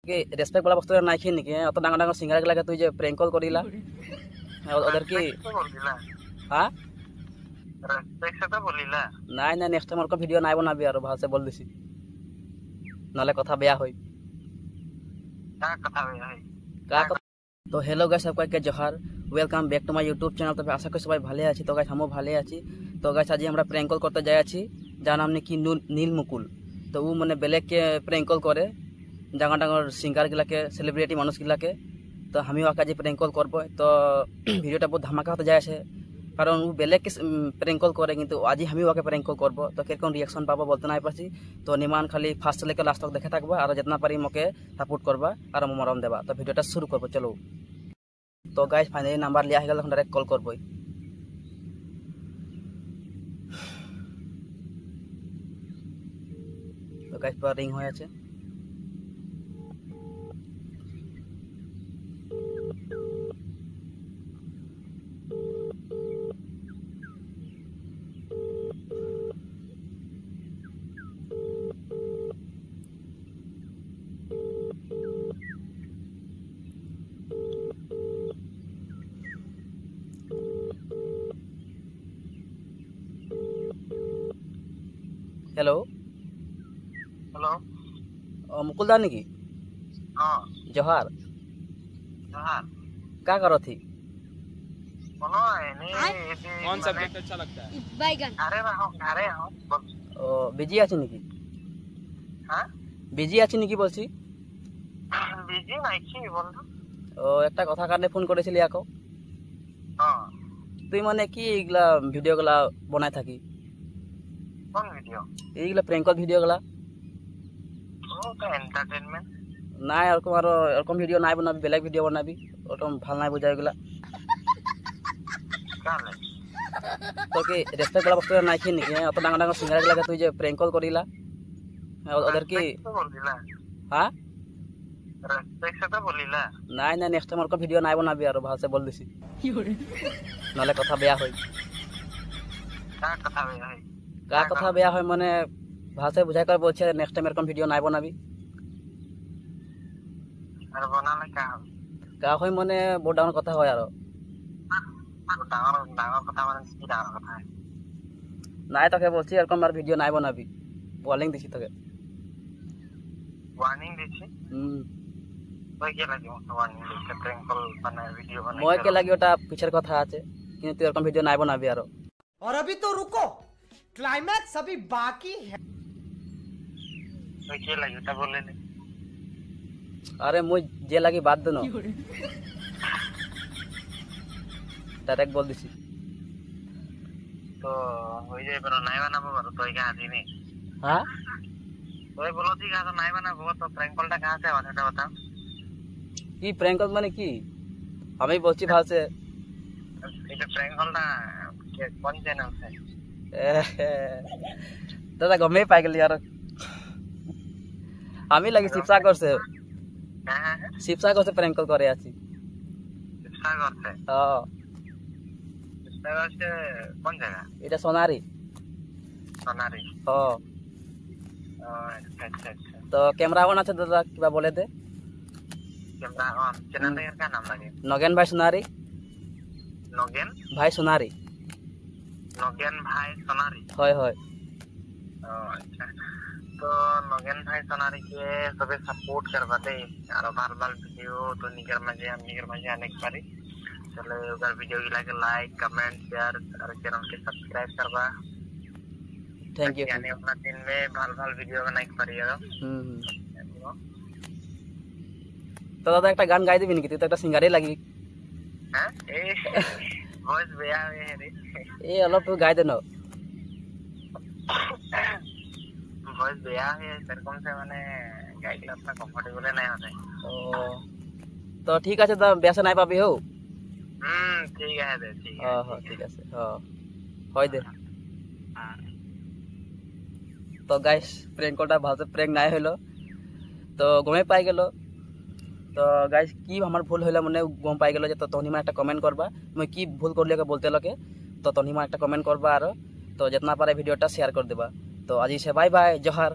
কি রেসপেক্ট বলা বস্তু নাই কি নাকি অত ডাঙর ডাঙর সিঙ্গার গেলাকে তুই যে প্র্যাঙ্ক কল করিলা ওদের কি হ্যাঁ নাই নাই নেক্সট টাইম ওরকম ভিডিও নাই বনাবি আর ভালসে বল দিছি নালে কথা বেয়া হই তো हेलो गाइस सबके जोहार welcome back to my YouTube channel. तो आशा करी सबाई भाले आछि। तो गाइस हमो भाले आछि। तो गाइस आज हमरा प्रैंक कल करते जाय आछि जार नाम ने कि नील मुकुल। तो वो माने बेलेग के प्रैंक कल करे डांगर डांगर सिंगर गिलाके सेलिब्रिटी मानुष गिलाके। तो हमी आज प्रैंक कल करब। तो भिडियोटा बहुत धमाका होते जाय छे कारण वो बेलेग के प्रैंक कल करे किन्तु आज हमी ओके प्रैंक कल करब। तो किरकम रिएक्शन पाबो बोलते नाइ पारछि। तो निमान खाली फार्स्ट लेके लास्ट तक देखे थाकबा और जितना पारी मके सपोर्ट करबा और मरम देबा। तो भिडियोटा शुरू करब चलो। तो गाइस फाइनली नंबर लिया है डायरेक्ट कल करब। तो गाइस पर रिंग हो আছে। हेलो हेलो मुकुल दा निकी हाँ जोहार जोहार क्या करो थी बोलो कौन सब्जेक्ट अच्छा लगता है? बैगन अरे हम ओ बिजी आछि निकी हाँ बिजी आछि निकी বলছি বিজি নাইছি বন্ধু ও একটা কথা কারণে ফোন করেছিলি আকো হ্যাঁ তুই মানে কি এগুলা ভিডিওগুলা বানাই থাকি কোন ভিডিও এইগুলা প্র্যাঙ্ক কল ভিডিওগুলা ওটা এন্টারটেইনমেন্ট নাই এরকম ভিডিও নাই বানাবি বেলেগ ভিডিও বানাবি ওরকম ভাল নাই বুঝা এগুলা কালে তো কি রেসপেক্ট বলা বস্তু নাই কি নাকি অত ডাঙর ডাঙর সিঙ্গার গেলাকে তুই যে প্র্যাঙ্ক কল করিলা ওদের কি বলিলা হ্যাঁ রেসপেক্ট তো বলিলা নাই নাই নেক্সট টাইম ওরকম ভিডিও নাই বানাবি আর ভালসে বল দিছি নালে কথা বেয়া হই কা কথা বেয়া হয় মানে ভাষায় বুঝাই করে বলছে নেক্সট টাইম এরকম ভিডিও নাই বানাবি আর বানালে কা হয় মানে বহুত ডাঙর কথা হয় আর ডাঙর কথা মানে কি ডাঙর কথা নাই তোকে বলছি এরকম আর ভিডিও নাই বানাবি ওয়ার্নিং দিছি তোকে ওয়ার্নিং দিছি ওই কে লাগি ওয়ার্নিং দিতে প্র্যাঙ্ক কল বানায় ভিডিও বানায় মই কে লাগি ওটা পিছের কথা আছে কিন্তু তুই এরকম ভিডিও নাই বানাবি আর और अभी तो रुको क्लाइमैक्स अभी बाकी है। ওই কে লাগি ওটা বলে নে আরে মই যে লাগি বাদ দেন ডাইরেক্ট বল দিছি তো ওই যে এবার নাই বানাবো তো ওই কা দিনে হ্যাঁ ওই বলো ঠিক আছে নাই বানাবো তো প্র্যাঙ্ক কলটা কাছে আছে সেটা बताओ কি প্র্যাঙ্ক কল মানে কি আমি বলছি ভালসে এটা প্র্যাঙ্ক কলটা কোন চ্যানেল আছে দাদা গমে পাই গেলি আর আমি লাগি শিবসা করছে হ্যাঁ শিবসা করছে প্র্যাঙ্ক কল করে আছি চেষ্টা করতে হ্যাঁ চেষ্টা করতে কোন জায়গা এটা সোনারি সোনারি হ্যাঁ अच्छा अच्छा তো ক্যামেরা অন আছে দাদা কিবা বলে দে कैमरा ऑन चैनल का क्या नाम लगे নগেন ভাই সোনারি नोगेन ভাই সোনারি नोगेन भाई सोनारी হয় হয় अच्छा तो नोगेन भाई सोनारी के सबे सपोर्ट करवा दे और बार-बार वीडियो तो निकर मजे अनेक बारी चले उधर वीडियो की लाइक कमेंट शेयर और चैनल के सब्सक्राइब करवा थैंक यू यानी अपना दिन में भाल वीडियो बनाई पारिएगा তো দাদা একটা গান গাই দিবি নাকি তুই তো একটা সিঙ্গারই লাগি হ্যাঁ এই ভয়েস বেয়া হয়ে রে এই অলপ তুই গাই দে না ভয়েস বেয়া হয়ে এরকম সে মানে গাইলে আপনা কমফর্টেবল নাই হতে ও তো ঠিক আছে তো বেসা নাই পাবি হো ঠিক আছে দে ঠিক হ্যাঁ ঠিক আছে হয় দে তো গাইস প্র্যাঙ্ক কলটা ভালসে প্র্যাঙ্ক নাই হইলো তো গমে পাই গেল। তো গাইস কি আমার ভুল হইলো মানে গম পাই গেল যে তো তহনি মানে একটা কমেন্ট করবা মই কি ভুল করলি বলতে লকে তো তহনি মানে একটা কমেন্ট করবা আর তো जितना पारे ভিডিওটা শেয়ার করে দেবা। তো আজি সে বাই বাই जोहार।